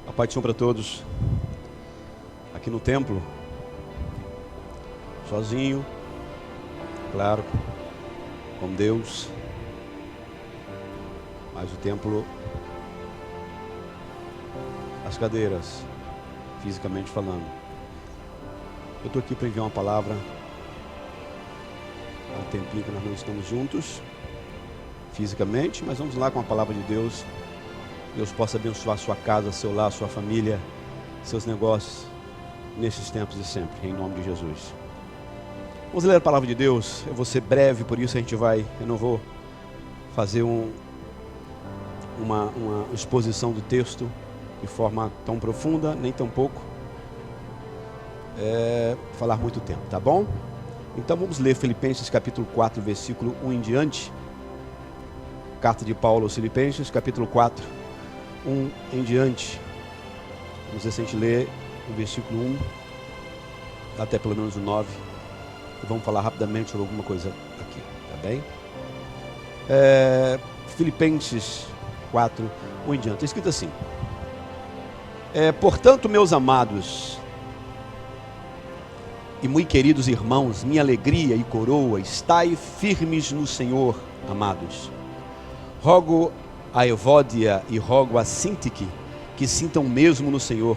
A paz do Senhor para todos. Aqui no templo, sozinho, claro, com Deus, mas o templo, as cadeiras, fisicamente falando. Eu estou aqui para enviar uma palavra. Há um tempinho que nós não estamos juntos, fisicamente, mas vamos lá com a palavra de Deus. Deus possa abençoar sua casa, seu lar, sua família, seus negócios, nesses tempos e sempre, em nome de Jesus. Vamos ler a palavra de Deus. Eu vou ser breve, por isso eu não vou fazer uma exposição do texto de forma tão profunda, nem tão pouco, falar muito tempo, tá bom? Então vamos ler Filipenses capítulo 4, versículo 1 em diante. Carta de Paulo aos Filipenses, capítulo 4, 1 em diante. Vamos ver se a gente lê o versículo 1 até pelo menos o 9. E vamos falar rapidamente sobre alguma coisa aqui, tá bem? Filipenses 4, 1 em diante. Está escrito assim: portanto, meus amados e muito queridos irmãos, minha alegria e coroa, estai firmes no Senhor, amados. Rogo a Evódia e rogo a Sintique que sintam o mesmo no Senhor.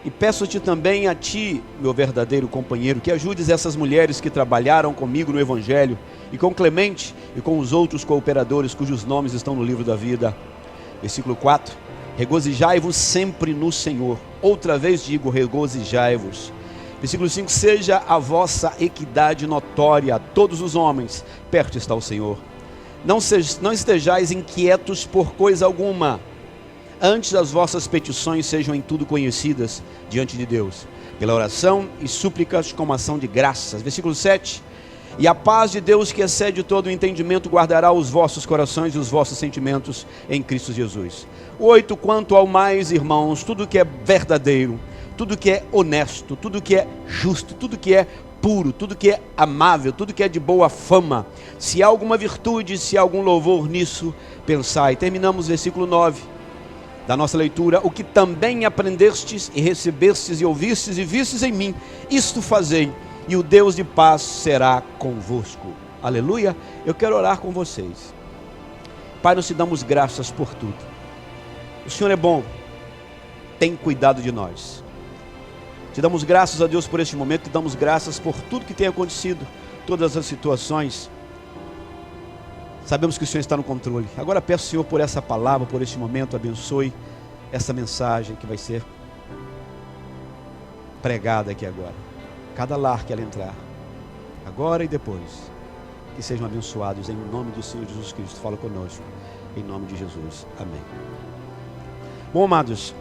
E peço-te também a ti, meu verdadeiro companheiro, que ajudes essas mulheres que trabalharam comigo no Evangelho, e com Clemente e com os outros cooperadores cujos nomes estão no livro da vida. Versículo 4: regozijai-vos sempre no Senhor. Outra vez digo, regozijai-vos. Versículo 5: seja a vossa equidade notória a todos os homens, perto está o Senhor. Não estejais inquietos por coisa alguma, antes as vossas petições sejam em tudo conhecidas diante de Deus, pela oração e súplicas com ação de graças. Versículo 7: e a paz de Deus, que excede todo o entendimento, guardará os vossos corações e os vossos sentimentos em Cristo Jesus. 8: quanto ao mais, irmãos, tudo que é verdadeiro, tudo que é honesto, tudo que é justo, tudo que é puro, tudo que é amável, tudo que é de boa fama, se há alguma virtude, se há algum louvor, nisso pensai. Terminamos versículo 9 da nossa leitura: o que também aprendestes e recebestes e ouvistes e vistes em mim, isto fazei, e o Deus de paz será convosco. Aleluia. Eu quero orar com vocês. Pai, nós te damos graças por tudo. O Senhor é bom, tem cuidado de nós. Te damos graças a Deus por este momento, te damos graças por tudo que tem acontecido, todas as situações. Sabemos que o Senhor está no controle. Agora peço, Senhor, por essa palavra, por este momento, abençoe essa mensagem que vai ser pregada aqui agora. Cada lar que ela entrar, agora e depois, que sejam abençoados em nome do Senhor Jesus Cristo. Fala conosco, em nome de Jesus. Amém. Bom, amados,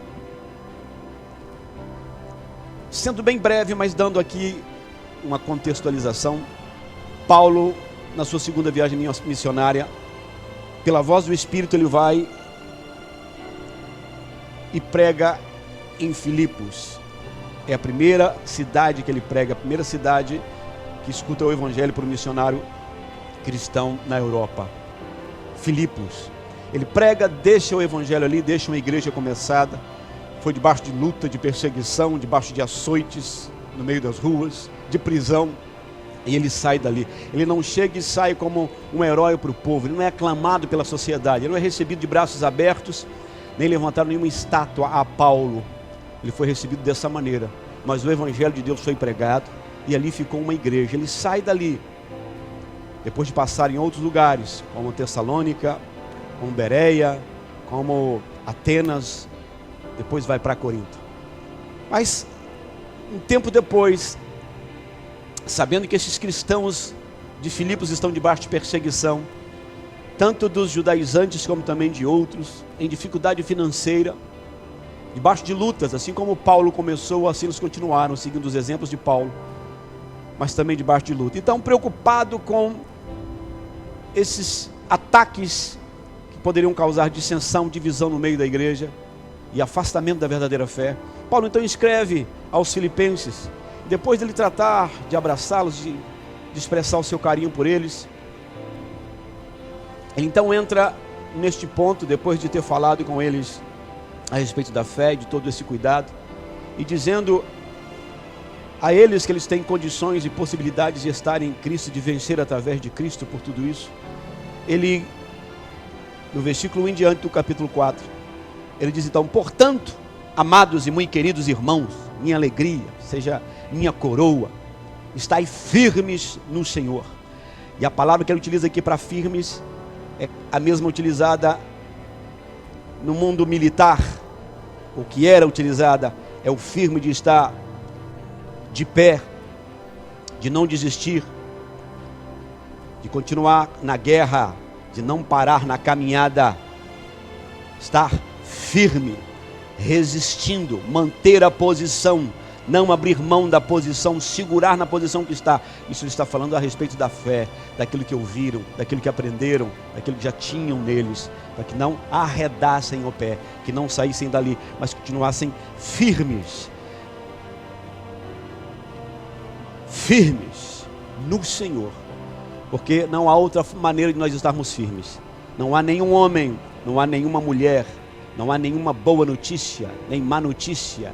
sendo bem breve, mas dando aqui uma contextualização, Paulo, na sua segunda viagem missionária, pela voz do Espírito, ele vai e prega em Filipos. É a primeira cidade que ele prega, a primeira cidade que escuta o Evangelho por um missionário cristão na Europa. Filipos. Ele prega, deixa o Evangelho ali, deixa uma igreja começada. Foi debaixo de luta, de perseguição, debaixo de açoites, no meio das ruas, de prisão. E ele sai dali. Ele não chega e sai como um herói para o povo. Ele não é aclamado pela sociedade. Ele não é recebido de braços abertos, nem levantaram nenhuma estátua a Paulo. Ele foi recebido dessa maneira. Mas o Evangelho de Deus foi pregado e ali ficou uma igreja. Ele sai dali, depois de passar em outros lugares, como Tessalônica, como Bereia, como Atenas. Depois vai para Corinto. Mas um tempo depois, sabendo que esses cristãos de Filipos estão debaixo de perseguição, tanto dos judaizantes como também de outros, em dificuldade financeira, debaixo de lutas, assim como Paulo começou, assim eles continuaram, seguindo os exemplos de Paulo, mas também debaixo de luta. Então, preocupado com esses ataques que poderiam causar dissensão, divisão no meio da igreja e afastamento da verdadeira fé, Paulo então escreve aos Filipenses. Depois dele tratar de abraçá-los, de expressar o seu carinho por eles, ele então entra neste ponto, depois de ter falado com eles a respeito da fé e de todo esse cuidado, e dizendo a eles que eles têm condições e possibilidades de estarem em Cristo, de vencer através de Cristo por tudo isso. Ele, no versículo 1 em diante do capítulo 4, ele diz então: portanto, amados e muito queridos irmãos, minha alegria, seja minha coroa, estai firmes no Senhor. E a palavra que ele utiliza aqui para firmes é a mesma utilizada no mundo militar. O que era utilizada é o firme de estar de pé, de não desistir, de continuar na guerra, de não parar na caminhada, estar firme, resistindo, manter a posição, não abrir mão da posição, segurar na posição que está. Isso ele está falando a respeito da fé, daquilo que ouviram, daquilo que aprenderam, daquilo que já tinham neles, para que não arredassem o pé, que não saíssem dali, mas continuassem firmes. Firmes no Senhor, porque não há outra maneira de nós estarmos firmes. Não há nenhum homem, não há nenhuma mulher, não há nenhuma boa notícia, nem má notícia,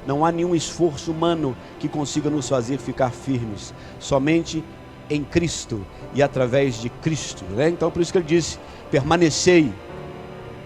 não há nenhum esforço humano que consiga nos fazer ficar firmes, somente em Cristo e através de Cristo, né? Então por isso que ele disse: permanecei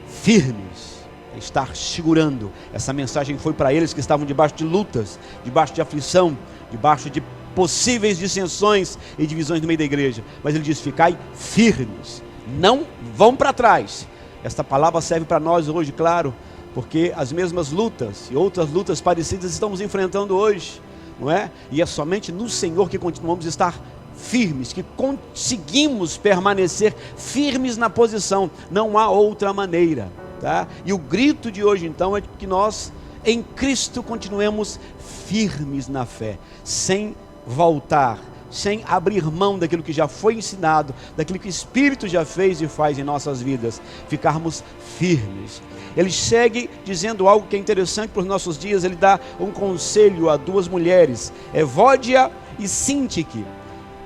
firmes, estar segurando. Essa mensagem foi para eles que estavam debaixo de lutas, debaixo de aflição, debaixo de possíveis dissensões e divisões no meio da igreja. Mas ele diz: ficai firmes, não vão para trás. Esta palavra serve para nós hoje, claro, porque as mesmas lutas e outras lutas parecidas estamos enfrentando hoje, não é? E é somente no Senhor que continuamos a estar firmes, que conseguimos permanecer firmes na posição. Não há outra maneira, tá? E o grito de hoje então é que nós em Cristo continuemos firmes na fé, sem voltar, sem abrir mão daquilo que já foi ensinado, daquilo que o Espírito já fez e faz em nossas vidas, ficarmos firmes. Ele segue dizendo algo que é interessante para os nossos dias. Ele dá um conselho a duas mulheres, Evódia e Sintique,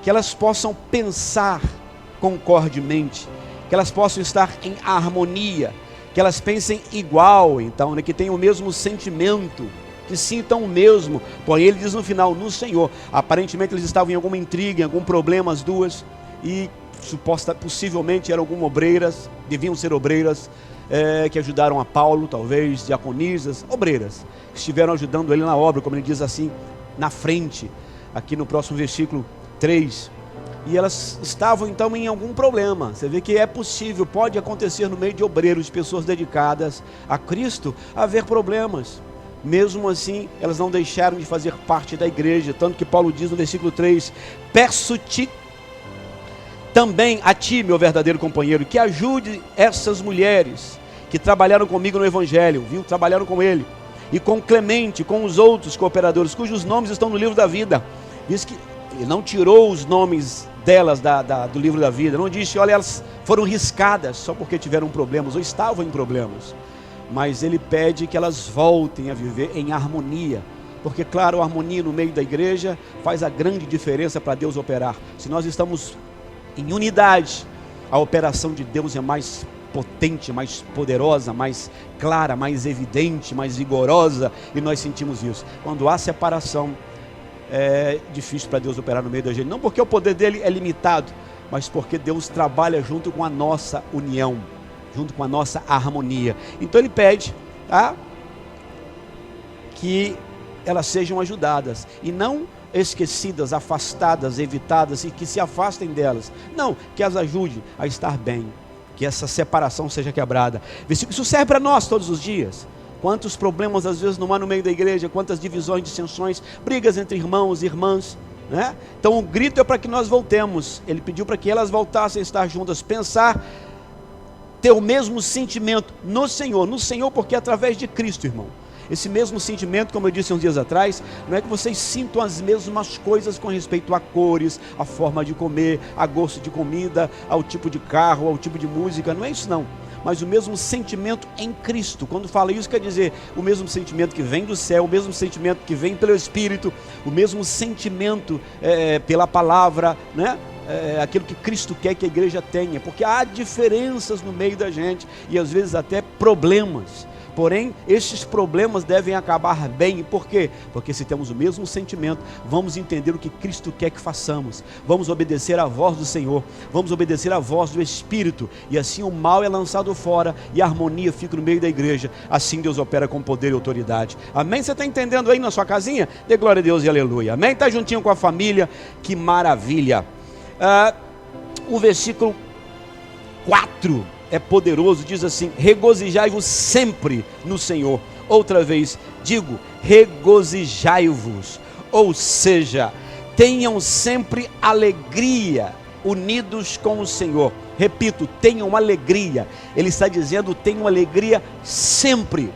que elas possam pensar concordemente, que elas possam estar em harmonia, que elas pensem igual, então, né, que tenham o mesmo sentimento, que sintam o mesmo. Porém ele diz no final: no Senhor. Aparentemente eles estavam em alguma intriga, em algum problema as duas, e possivelmente eram algumas obreiras, deviam ser obreiras, que ajudaram a Paulo, talvez diaconisas, obreiras, que estiveram ajudando ele na obra, como ele diz assim na frente, aqui no próximo versículo 3. E elas estavam então em algum problema. Você vê que é possível, pode acontecer no meio de obreiros, pessoas dedicadas a Cristo, haver problemas. Mesmo assim, elas não deixaram de fazer parte da igreja, tanto que Paulo diz no versículo 3: peço-te também a ti, meu verdadeiro companheiro, que ajude essas mulheres que trabalharam comigo no Evangelho, viu? Trabalharam com ele, e com Clemente, com os outros cooperadores, cujos nomes estão no livro da vida. Diz que ele não tirou os nomes delas do livro da vida, não disse: olha, elas foram riscadas só porque tiveram problemas, ou estavam em problemas. Mas ele pede que elas voltem a viver em harmonia, porque claro, a harmonia no meio da igreja faz a grande diferença para Deus operar. Se nós estamos em unidade, a operação de Deus é mais potente, mais poderosa, mais clara, mais evidente, mais vigorosa, e nós sentimos isso. Quando há separação, é difícil para Deus operar no meio da gente, não porque o poder dele é limitado, mas porque Deus trabalha junto com a nossa união, junto com a nossa harmonia. Então ele pede, tá, que elas sejam ajudadas e não esquecidas, afastadas, evitadas, e que se afastem delas. Não, que as ajude a estar bem, que essa separação seja quebrada. Isso serve para nós todos os dias. Quantos problemas às vezes não há no meio da igreja, quantas divisões, dissensões, brigas entre irmãos e irmãs, né? Então o grito é para que nós voltemos. Ele pediu para que elas voltassem a estar juntas, pensar, ter o mesmo sentimento no Senhor, porque é através de Cristo, irmão. Esse mesmo sentimento, como eu disse uns dias atrás, não é que vocês sintam as mesmas coisas com respeito a cores, a forma de comer, a gosto de comida, ao tipo de carro, ao tipo de música, não é isso não. Mas o mesmo sentimento em Cristo. Quando fala isso, quer dizer o mesmo sentimento que vem do céu, o mesmo sentimento que vem pelo Espírito, o mesmo sentimento pela palavra, né? Aquilo que Cristo quer que a igreja tenha, porque há diferenças no meio da gente, e às vezes até problemas Porém, estes problemas devem acabar bem. Por quê? Porque se temos o mesmo sentimento, vamos entender o que Cristo quer que façamos. Vamos obedecer à voz do Senhor. Vamos obedecer à voz do Espírito. E assim o mal é lançado fora e a harmonia fica no meio da igreja. Assim Deus opera com poder e autoridade. Amém? Você está entendendo aí na sua casinha? Dê glória a Deus e aleluia. Amém? Está juntinho com a família? Que maravilha. O versículo 4 é poderoso, diz assim: regozijai-vos sempre no Senhor. Outra vez digo, regozijai-vos, ou seja, tenham sempre alegria, unidos com o Senhor. Repito, tenham alegria. Ele está dizendo, tenham alegria sempre,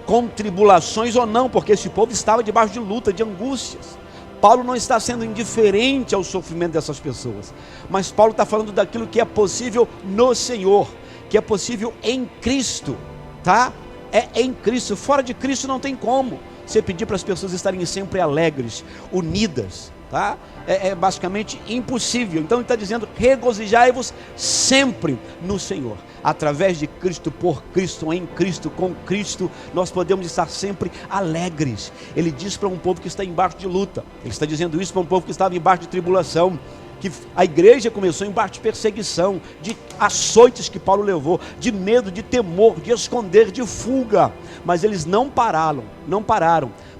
com tribulações ou não, porque esse povo estava debaixo de luta, de angústias. Paulo não está sendo indiferente ao sofrimento dessas pessoas, mas Paulo está falando daquilo que é possível no Senhor, que é possível em Cristo, tá? É em Cristo. Fora de Cristo não tem como você pedir para as pessoas estarem sempre alegres, unidas, tá? É basicamente impossível. Então ele está dizendo, regozijai-vos sempre no Senhor. Através de Cristo, por Cristo, em Cristo, com Cristo, nós podemos estar sempre alegres. Ele diz para um povo que está embaixo de luta. Ele está dizendo isso para um povo que estava embaixo de tribulação, que a igreja começou embaixo de perseguição, de açoites que Paulo levou, de medo, de temor, de esconder, de fuga. Mas eles não pararam,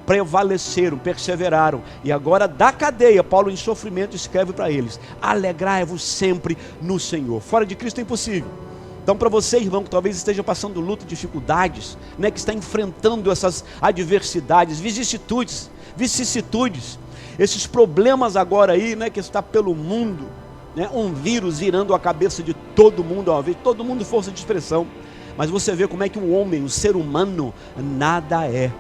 prevaleceram, perseveraram, e agora da cadeia, Paulo em sofrimento escreve para eles, alegrai-vos sempre no Senhor. Fora de Cristo é impossível. Então para você, irmão, que talvez esteja passando luta, dificuldades, né, que está enfrentando essas adversidades, vicissitudes, esses problemas agora aí, né, que está pelo mundo, né, um vírus virando a cabeça de todo mundo, uma vez, todo mundo força de expressão, mas você vê como é que o homem, o ser humano, nada é.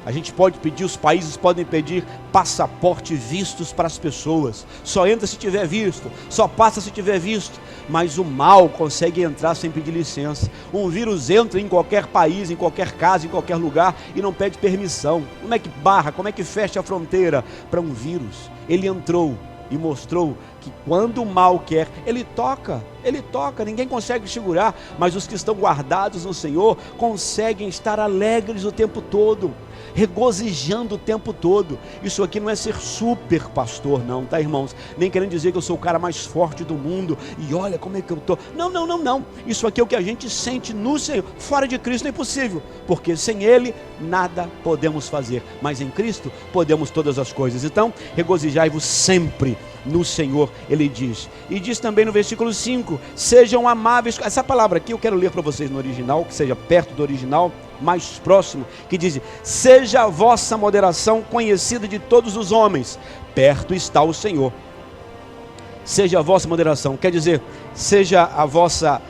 A gente pode pedir, os países podem pedir passaporte, vistos para as pessoas. Só entra se tiver visto, só passa se tiver visto. Mas o mal consegue entrar sem pedir licença. Um vírus entra em qualquer país, em qualquer casa, em qualquer lugar e não pede permissão. Como é que barra, como é que fecha a fronteira para um vírus? Ele entrou e mostrou que quando o mal quer, ele toca, ninguém consegue segurar, mas os que estão guardados no Senhor conseguem estar alegres o tempo todo, regozijando o tempo todo. Isso aqui não é ser super pastor não, tá, irmãos? Nem querendo dizer que eu sou o cara mais forte do mundo e olha como é que eu estou. Não, isso aqui é o que a gente sente no Senhor. Fora de Cristo é impossível, porque sem Ele nada podemos fazer, mas em Cristo podemos todas as coisas. Então regozijai-vos sempre no Senhor, ele diz. E diz também no versículo 5, sejam amáveis. Essa palavra aqui eu quero ler para vocês no original, que seja perto do original, mais próximo, que diz, seja a vossa moderação conhecida de todos os homens, perto está o Senhor. Seja a vossa moderação, quer dizer, seja a vossa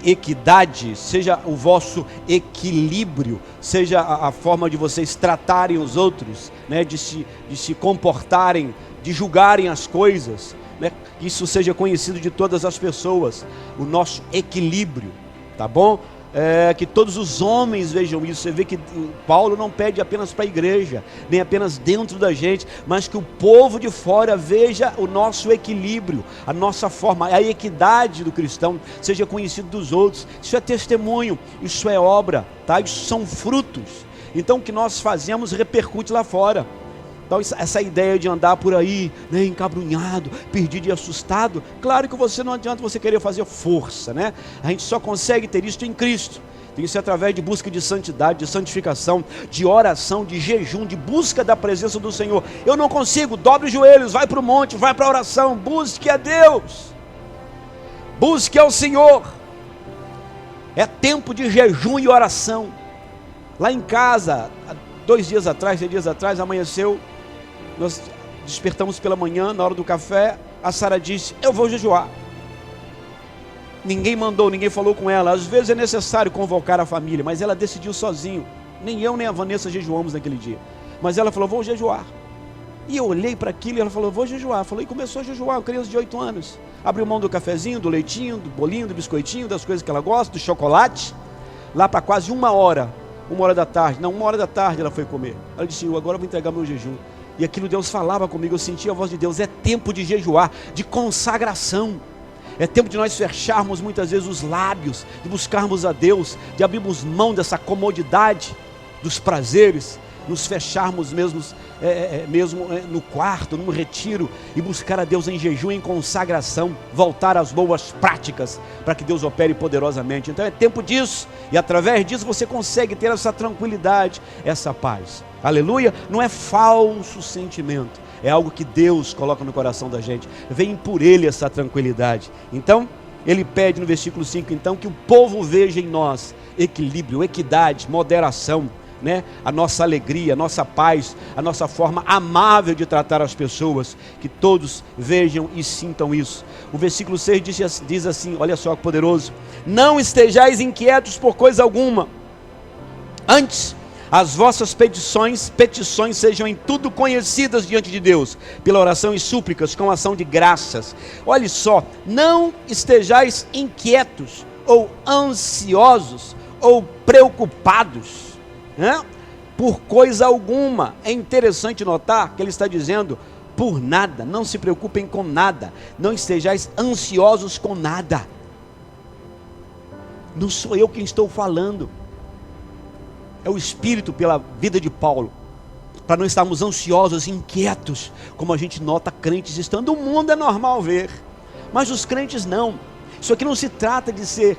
equidade, seja o vosso equilíbrio, seja a forma de vocês tratarem os outros, né, de se comportarem, de julgarem as coisas, né, que isso seja conhecido de todas as pessoas, o nosso equilíbrio, tá bom? Que todos os homens vejam isso. Você vê que Paulo não pede apenas para a igreja, nem apenas dentro da gente, mas que o povo de fora veja o nosso equilíbrio, a nossa forma, a equidade do cristão seja conhecido dos outros. Isso é testemunho, isso é obra, tá? Isso são frutos. Então o que nós fazemos repercute lá fora. Então essa ideia de andar por aí, né, encabrunhado, perdido e assustado, claro que não adianta você querer fazer força, né? A gente só consegue ter isso em Cristo. Tem que ser através de busca de santidade, de santificação, de oração, de jejum, de busca da presença do Senhor. Eu não consigo, dobre os joelhos, vai para o monte, vai para a oração, busque a Deus, busque ao Senhor. É tempo de jejum e oração. Lá em casa, 3 dias atrás, amanheceu, nós despertamos pela manhã, na hora do café, a Sara disse, eu vou jejuar. Ninguém mandou, ninguém falou com ela. Às vezes é necessário convocar a família, mas ela decidiu sozinho. Nem eu nem a Vanessa jejuamos naquele dia, mas ela falou, vou jejuar. E eu olhei para aquilo e ela falou, vou jejuar. Falou, e começou a jejuar, uma criança de 8 anos. Abriu mão do cafezinho, do leitinho, do bolinho, do biscoitinho, das coisas que ela gosta, do chocolate. Lá para quase 1 hora da tarde, não, 1 hora da tarde ela foi comer. Ela disse, agora eu vou entregar meu jejum. E aquilo Deus falava comigo, eu sentia a voz de Deus, é tempo de jejuar, de consagração. É tempo de nós fecharmos muitas vezes os lábios, de buscarmos a Deus, de abrirmos mão dessa comodidade dos prazeres, nos fecharmos mesmo no quarto, num retiro, e buscar a Deus em jejum, em consagração, voltar às boas práticas, para que Deus opere poderosamente. Então é tempo disso, e através disso você consegue ter essa tranquilidade, essa paz. Aleluia! Não é falso sentimento, é algo que Deus coloca no coração da gente, vem por Ele essa tranquilidade. Então, Ele pede no versículo 5, então, que o povo veja em nós equilíbrio, equidade, moderação, né? A nossa alegria, a nossa paz, a nossa forma amável de tratar as pessoas, que todos vejam e sintam isso. O versículo 6 diz assim, olha só que poderoso: não estejais inquietos por coisa alguma, antes as vossas petições sejam em tudo conhecidas diante de Deus, pela oração e súplicas, com ação de graças. Olha só, não estejais inquietos, ou ansiosos, ou preocupados, né? Por coisa alguma. É interessante notar que ele está dizendo, por nada, não se preocupem com nada, não estejais ansiosos com nada. Não sou eu quem estou falando, é o Espírito pela vida de Paulo, para não estarmos ansiosos, inquietos, como a gente nota crentes estando. O mundo é normal ver, mas os crentes não. Isso aqui não se trata de ser,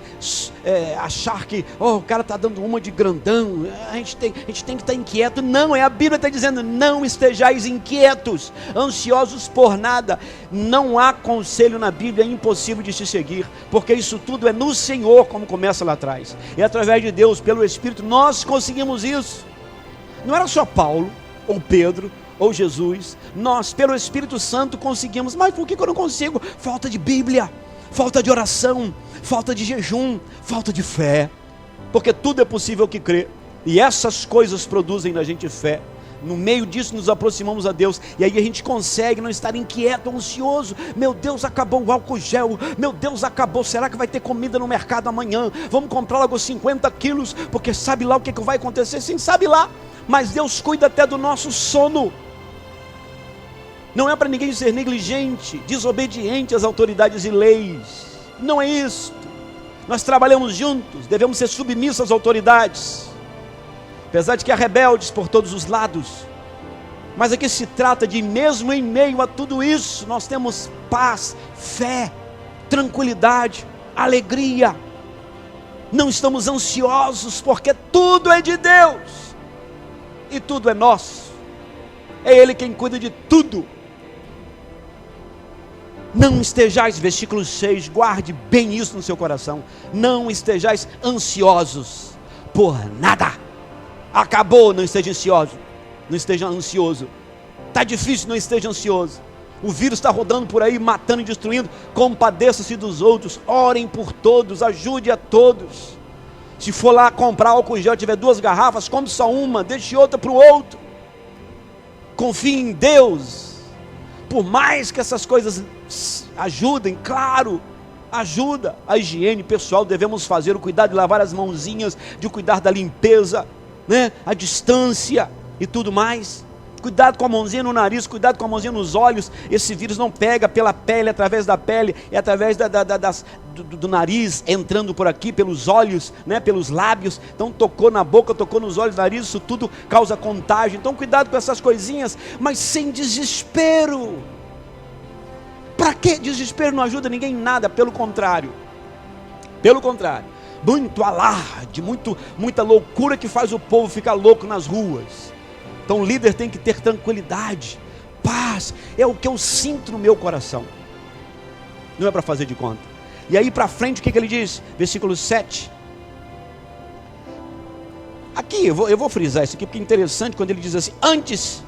achar que, o cara está dando uma de grandão, a gente tem que estar inquieto. Não, a Bíblia está dizendo, não estejais inquietos, ansiosos por nada. Não há conselho na Bíblia impossível de se seguir, porque isso tudo é no Senhor, como começa lá atrás. E através de Deus, pelo Espírito, nós conseguimos isso. Não era só Paulo, ou Pedro, ou Jesus. Nós, pelo Espírito Santo, conseguimos. Mas por que eu não consigo? Falta de Bíblia, falta de oração, falta de jejum, falta de fé. Porque tudo é possível que crê, e essas coisas produzem na gente fé. No meio disso nos aproximamos a Deus, e aí a gente consegue não estar inquieto, ansioso. Meu Deus, acabou o álcool gel, meu Deus, acabou, será que vai ter comida no mercado amanhã? Vamos comprar logo 50 quilos, porque sabe lá o que vai acontecer? Sim, sabe lá, mas Deus cuida até do nosso sono. Não é para ninguém ser negligente, desobediente às autoridades e leis. Não é isso. Nós trabalhamos juntos, devemos ser submissos às autoridades, apesar de que há rebeldes por todos os lados. Mas aqui se trata de, mesmo em meio a tudo isso, nós temos paz, fé, tranquilidade, alegria. Não estamos ansiosos, porque tudo é de Deus, e tudo é nosso. É Ele quem cuida de tudo. Não estejais, versículo 6, guarde bem isso no seu coração, não estejais ansiosos por nada. Acabou, não esteja ansioso, não esteja ansioso. Está difícil, não esteja ansioso. O vírus está rodando por aí, matando e destruindo. Compadeça-se dos outros, orem por todos, ajude a todos. Se for lá comprar álcool gel, tiver 2 garrafas, compre só uma, deixe outra para o outro. Confie em Deus. Por mais que essas coisas ajudem, claro, ajuda. A higiene pessoal devemos fazer, o cuidado de lavar as mãozinhas, de cuidar da limpeza, né? A distância e tudo mais. Cuidado com a mãozinha no nariz, cuidado com a mãozinha nos olhos. Esse vírus não pega pela pele, através da pele, é através do nariz, entrando por aqui, pelos olhos, né? Pelos lábios. Então tocou na boca, tocou nos olhos, nariz, isso tudo causa contágio. Então cuidado com essas coisinhas, mas sem desespero. Para que desespero? Não ajuda ninguém em nada, pelo contrário. Pelo contrário, muito alarde, muita loucura que faz o povo ficar louco nas ruas. Então o líder tem que ter tranquilidade, paz, é o que eu sinto no meu coração, não é para fazer de conta. E aí para frente o que ele diz? Versículo 7. Aqui eu vou frisar isso aqui, porque é interessante quando ele diz assim: antes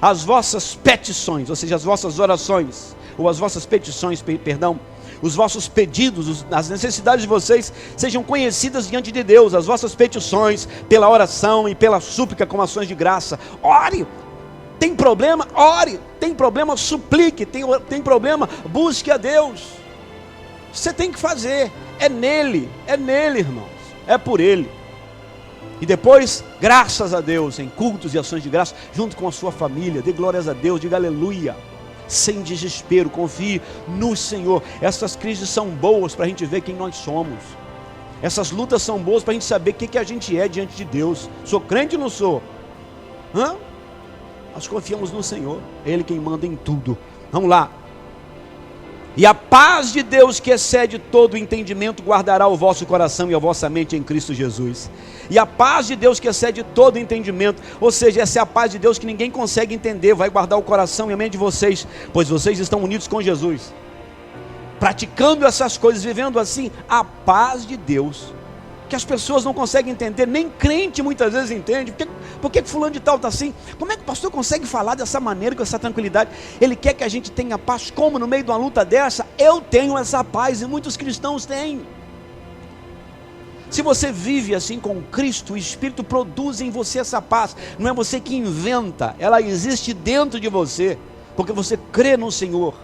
as vossas petições, ou seja, as vossas orações, ou as vossas petições, perdão, os vossos pedidos, as necessidades de vocês sejam conhecidas diante de Deus. As vossas petições, pela oração e pela súplica com ações de graça. Ore. Tem problema? Ore. Tem problema? Suplique. Tem problema? Busque a Deus. Você tem que fazer. É nele, irmãos. É por Ele. E depois, graças a Deus, em cultos e ações de graça, junto com a sua família. Dê glórias a Deus, diga aleluia. sem desespero, confie no Senhor. Essas crises são boas para a gente ver quem nós somos. Essas lutas são boas para a gente saber o que a gente é diante de Deus. Sou crente ou não sou? Nós confiamos no Senhor, é Ele quem manda em tudo. Vamos lá. E a paz de Deus, que excede todo o entendimento, guardará o vosso coração e a vossa mente em Cristo Jesus. E a paz de Deus, que excede todo o entendimento, ou seja, essa é a paz de Deus que ninguém consegue entender, vai guardar o coração e a mente de vocês, pois vocês estão unidos com Jesus. Praticando essas coisas, vivendo assim, a paz de Deus, que as pessoas não conseguem entender, nem crente muitas vezes entende. Por que fulano de tal está assim? Como é que o pastor consegue falar dessa maneira, com essa tranquilidade? Ele quer que a gente tenha paz. Como no meio de uma luta dessa? Eu tenho essa paz e muitos cristãos têm. Se você vive assim com Cristo, o Espírito produz em você essa paz. Não é você que inventa, ela existe dentro de você, porque você crê no Senhor.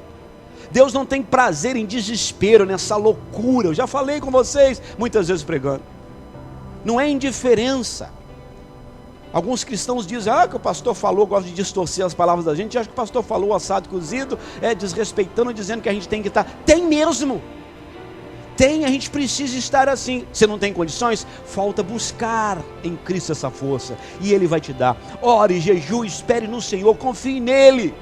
Deus não tem prazer em desespero, nessa loucura. Eu já falei com vocês muitas vezes pregando. Não é indiferença. Alguns cristãos dizem, que o pastor falou, gosta de distorcer as palavras da gente, acha que o pastor falou assado cozido, desrespeitando, dizendo que a gente tem que estar. Tem mesmo. Tem, a gente precisa estar assim. Você não tem condições? Falta buscar em Cristo essa força, e Ele vai te dar. Ore, jejue, espere no Senhor, confie nele,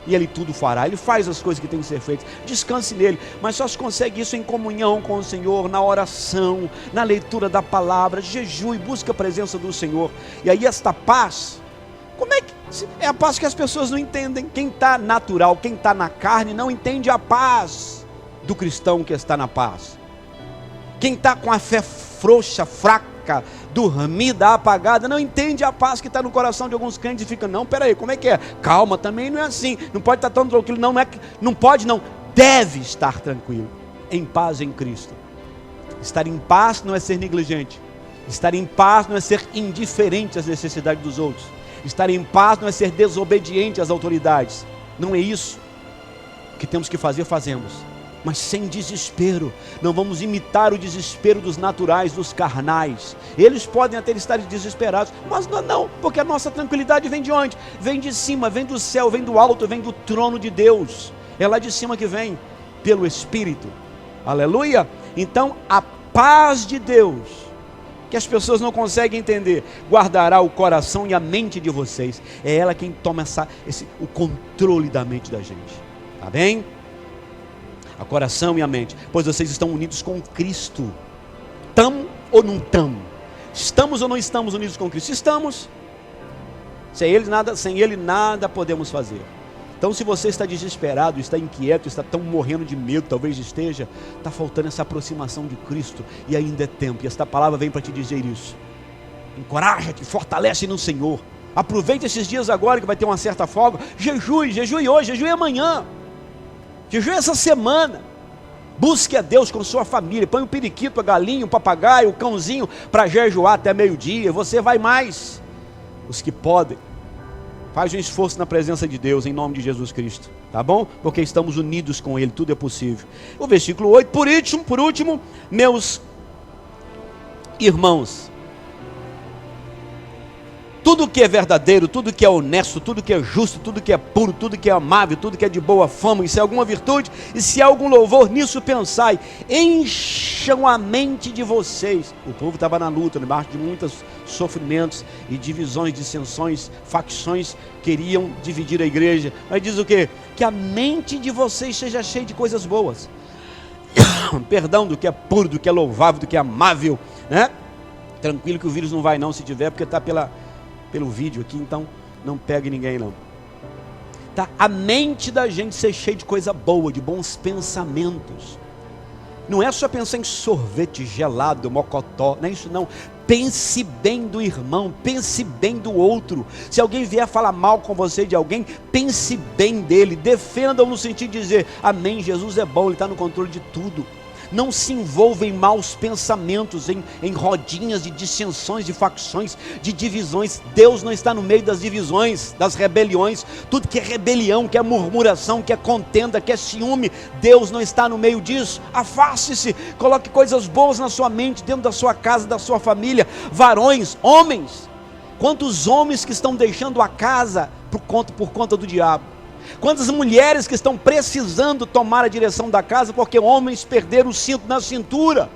e Ele tudo fará. Ele faz as coisas que têm que ser feitas, descanse nele. Mas só se consegue isso em comunhão com o Senhor, na oração, na leitura da palavra. Jejue, busque a presença do Senhor. E aí esta paz, como é que é a paz que as pessoas não entendem? Quem está natural, quem está na carne, não entende a paz do cristão que está na paz. Quem está com a fé frouxa, fraca, dormida, apagada, não entende a paz que está no coração de alguns crentes e fica, não, peraí, como é que é? Calma, também não é assim, não pode estar tão tranquilo, não pode não, deve estar tranquilo, em paz em Cristo. Estar em paz não é ser negligente, estar em paz não é ser indiferente às necessidades dos outros, estar em paz não é ser desobediente às autoridades, não é isso. O que temos que fazer, fazemos, mas sem desespero. Não vamos imitar o desespero dos naturais, dos carnais. Eles podem até estar desesperados, mas não, porque a nossa tranquilidade vem de onde? Vem de cima, vem do céu, vem do alto, vem do trono de Deus. É lá de cima que vem, pelo Espírito. Aleluia! Então a paz de Deus, que as pessoas não conseguem entender, guardará o coração e a mente de vocês. É ela quem toma o controle da mente da gente. Tá bem? A coração e a mente, pois vocês estão unidos com Cristo. Estamos ou não estamos? Estamos ou não estamos unidos com Cristo? Estamos. Sem Ele nada podemos fazer. Então, se você está desesperado, está inquieto, está tão morrendo de medo, talvez esteja, está faltando essa aproximação de Cristo, e ainda é tempo, e esta palavra vem para te dizer isso. Encoraja-te, fortalece no Senhor. Aproveite esses dias agora que vai ter uma certa folga. Jejue hoje, jejue amanhã. Jejue essa semana. Busque a Deus com sua família. Põe o periquito, a galinha, o papagaio, o cãozinho para jejuar até meio-dia. Você vai mais. Os que podem, faz um esforço na presença de Deus, em nome de Jesus Cristo, tá bom? Porque estamos unidos com Ele, tudo é possível. O versículo 8, por último, meus irmãos, tudo que é verdadeiro, tudo que é honesto, tudo que é justo, tudo que é puro, tudo que é amável, tudo que é de boa fama, e se há alguma virtude, e se há algum louvor, nisso pensai. Encham a mente de vocês. O povo estava na luta, debaixo de muitos sofrimentos e divisões, dissensões, facções queriam dividir a igreja. Mas diz o quê? Que a mente de vocês seja cheia de coisas boas. Perdão, do que é puro, do que é louvável, do que é amável, né? Tranquilo que o vírus não vai não, se tiver, porque está pelo vídeo aqui, então não pegue ninguém não. Tá? A mente da gente ser cheia de coisa boa, de bons pensamentos. Não é só pensar em sorvete gelado, mocotó, não é isso não. Pense bem do irmão, pense bem do outro. Se alguém vier falar mal com você de alguém, pense bem dele, defenda-o no sentido de dizer, amém, Jesus é bom, Ele está no controle de tudo. Não se envolva em maus pensamentos, em rodinhas de dissensões, de facções, de divisões. Deus não está no meio das divisões, das rebeliões. Tudo que é rebelião, que é murmuração, que é contenda, que é ciúme, Deus não está no meio disso. Afaste-se, coloque coisas boas na sua mente, dentro da sua casa, da sua família. Varões, homens, quantos homens que estão deixando a casa por conta do diabo? Quantas mulheres que estão precisando tomar a direção da casa porque homens perderam o cinto na cintura,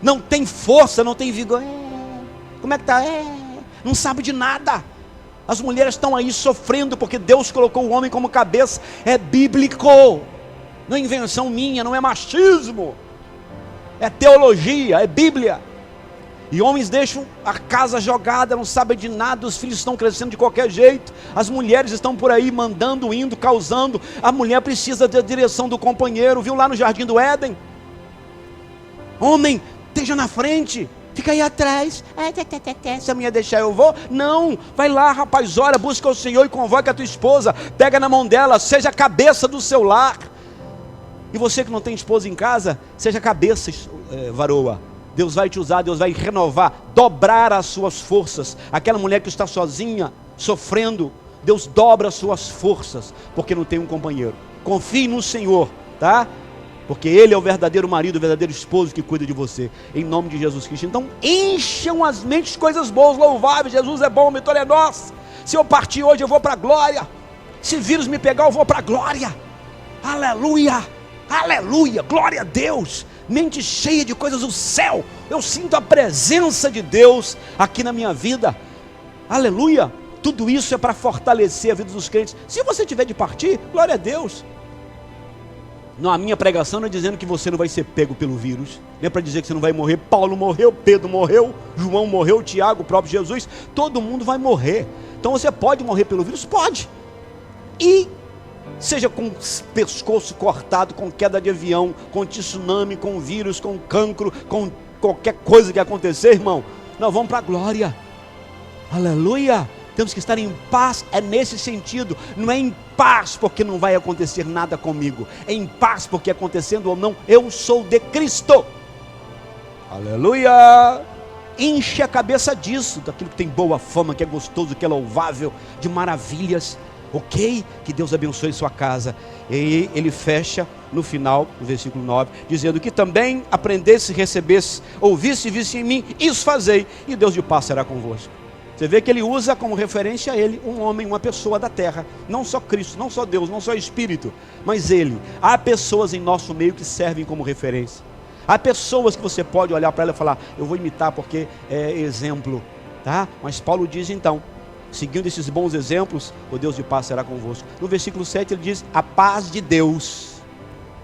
não tem força, não tem vigor. Como é que está? Não sabe de nada. As mulheres estão aí sofrendo porque Deus colocou o homem como cabeça. É bíblico, não é invenção minha, não é machismo, é teologia, é Bíblia. E homens deixam a casa jogada, não sabem de nada, os filhos estão crescendo de qualquer jeito, as mulheres estão por aí mandando, indo, causando. A mulher precisa da direção do companheiro, viu lá no Jardim do Éden? Homem, esteja na frente, fica aí atrás. Se a mulher deixar eu vou? Não, vai lá rapaz, ora, busca o Senhor e convoca a tua esposa, pega na mão dela, seja a cabeça do seu lar. E você que não tem esposa em casa, seja a cabeça, varoa. Deus vai te usar, Deus vai renovar, dobrar as suas forças. Aquela mulher que está sozinha, sofrendo, Deus dobra as suas forças, porque não tem um companheiro. Confie no Senhor, tá? Porque Ele é o verdadeiro marido, o verdadeiro esposo que cuida de você, em nome de Jesus Cristo. Então encham as mentes de coisas boas, louváveis. Jesus é bom, a vitória é nossa. Se eu partir hoje eu vou para a glória, se vírus me pegar eu vou para a glória. Aleluia, aleluia, glória a Deus. Mente cheia de coisas do céu, eu sinto a presença de Deus aqui na minha vida, aleluia. Tudo isso é para fortalecer a vida dos crentes. Se você tiver de partir, glória a Deus. Não, a minha pregação não é dizendo que você não vai ser pego pelo vírus, não é para dizer que você não vai morrer. Paulo morreu, Pedro morreu, João morreu, Tiago, o próprio Jesus, todo mundo vai morrer. Então você pode morrer pelo vírus? Pode. E seja com pescoço cortado, com queda de avião, com tsunami, com vírus, com cancro, com qualquer coisa que acontecer, irmão, nós vamos para a glória, aleluia. Temos que estar em paz, é nesse sentido. Não é em paz porque não vai acontecer nada comigo, é em paz porque acontecendo ou não, eu sou de Cristo, aleluia. Enche a cabeça disso, daquilo que tem boa fama, que é gostoso, que é louvável, de maravilhas. Ok? Que Deus abençoe sua casa. E ele fecha no final, no versículo 9, dizendo que também aprendesse, recebesse, ouvisse e visse em mim, isso fazei, e Deus de paz será convosco. Você vê que ele usa como referência a ele, um homem, uma pessoa da terra, não só Cristo, não só Deus, não só Espírito, mas ele. Há pessoas em nosso meio que servem como referência. Há pessoas que você pode olhar para ela e falar, eu vou imitar porque é exemplo, tá? Mas Paulo diz então, seguindo esses bons exemplos, o Deus de paz será convosco. No versículo 7 ele diz, a paz de Deus,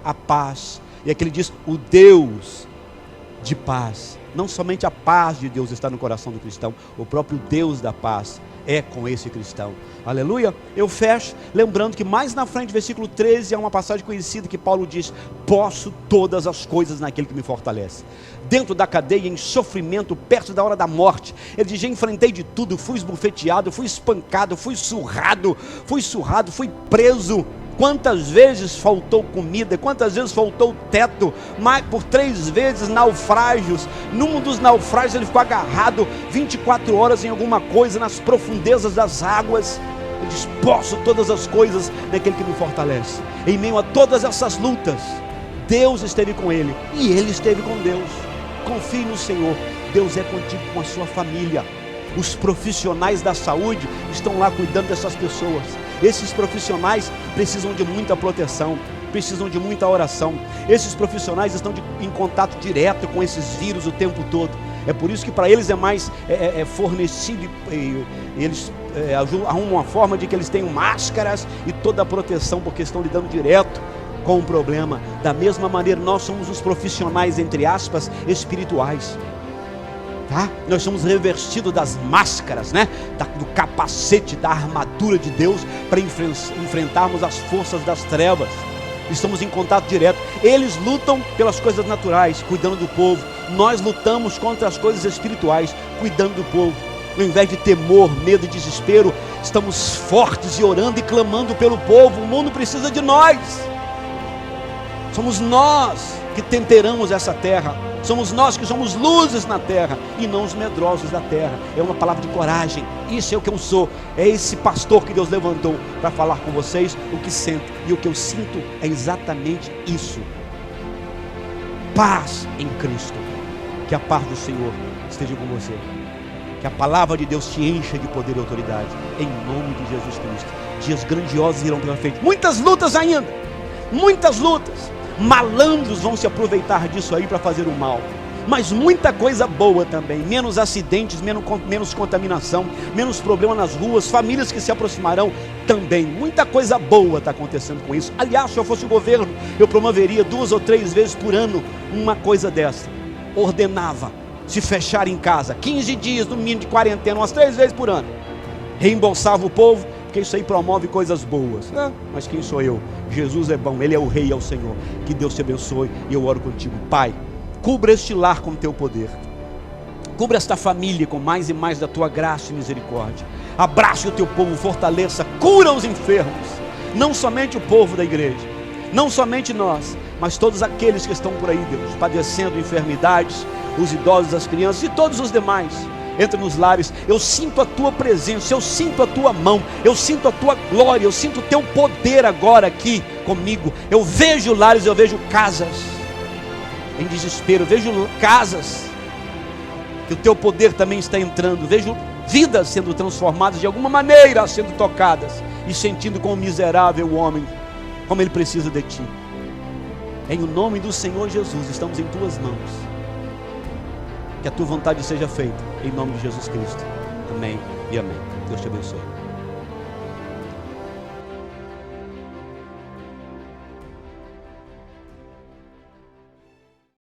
a paz. E aqui ele diz, o Deus de paz. Não somente a paz de Deus está no coração do cristão, o próprio Deus da paz é com esse cristão. Aleluia. Eu fecho lembrando que mais na frente, versículo 13, há uma passagem conhecida que Paulo diz, posso todas as coisas naquele que me fortalece. Dentro da cadeia, em sofrimento, perto da hora da morte, ele diz, enfrentei de tudo, fui esbofeteado, fui espancado, fui surrado, fui preso. Quantas vezes faltou comida, quantas vezes faltou teto, mas por 3 vezes naufrágios. Num dos naufrágios ele ficou agarrado 24 horas em alguma coisa, nas profundezas das águas. Ele diz, posso todas as coisas naquele que me fortalece. Em meio a todas essas lutas, Deus esteve com ele, e ele esteve com Deus. Confie no Senhor, Deus é contigo, com a sua família. Os profissionais da saúde estão lá cuidando dessas pessoas. Esses profissionais precisam de muita proteção, precisam de muita oração. Esses profissionais estão em contato direto com esses vírus o tempo todo. É por isso que para eles é mais fornecido, e eles arrumam uma forma de que eles tenham máscaras e toda a proteção, porque estão lidando direto com o problema. Da mesma maneira, nós somos os profissionais, entre aspas, espirituais. Tá? Nós somos revestidos das máscaras, né? Do capacete, da armadura de Deus, para enfrentarmos as forças das trevas. Estamos em contato direto. Eles lutam pelas coisas naturais, cuidando do povo. Nós lutamos contra as coisas espirituais, cuidando do povo. Ao invés de temor, medo e desespero, estamos fortes e orando e clamando pelo povo. O mundo precisa de nós. Somos nós que temperamos essa terra. Somos nós que somos luzes na terra e não os medrosos da terra. É uma palavra de coragem. Isso é o que eu sou. É esse pastor que Deus levantou para falar com vocês o que sinto. E o que eu sinto é exatamente isso. Paz em Cristo. Que a paz do Senhor esteja com você. Que a palavra de Deus te encha de poder e autoridade, em nome de Jesus Cristo. Dias grandiosos irão pela frente, muitas lutas ainda, muitas lutas. Malandros vão se aproveitar disso aí para fazer o mal, mas muita coisa boa também. Menos acidentes, menos contaminação, menos problema nas ruas, famílias que se aproximarão também. Muita coisa boa está acontecendo com isso. Aliás, se eu fosse o governo, eu promoveria 2 ou 3 vezes por ano uma coisa dessa. Ordenava se fechar em casa, 15 dias no mínimo de quarentena, umas 3 vezes por ano. Reembolsava o povo, porque isso aí promove coisas boas. Mas quem sou eu? Jesus é bom, Ele é o Rei, é o Senhor. Que Deus te abençoe e eu oro contigo. Pai, cubra este lar com teu poder. Cubra esta família com mais e mais da tua graça e misericórdia. Abrace o teu povo, fortaleça, cura os enfermos. Não somente o povo da igreja, não somente nós, mas todos aqueles que estão por aí, Deus, padecendo enfermidades, os idosos, as crianças e todos os demais. Entra nos lares. Eu sinto a tua presença, eu sinto a tua mão, eu sinto a tua glória, eu sinto o teu poder agora aqui comigo. Eu vejo lares, eu vejo casas em desespero, vejo casas que o teu poder também está entrando, vejo vidas sendo transformadas de alguma maneira, sendo tocadas e sentindo como miserável homem, como ele precisa de ti. Em o nome do Senhor Jesus, estamos em tuas mãos. Que a tua vontade seja feita, em nome de Jesus Cristo. Amém e amém. Deus te abençoe.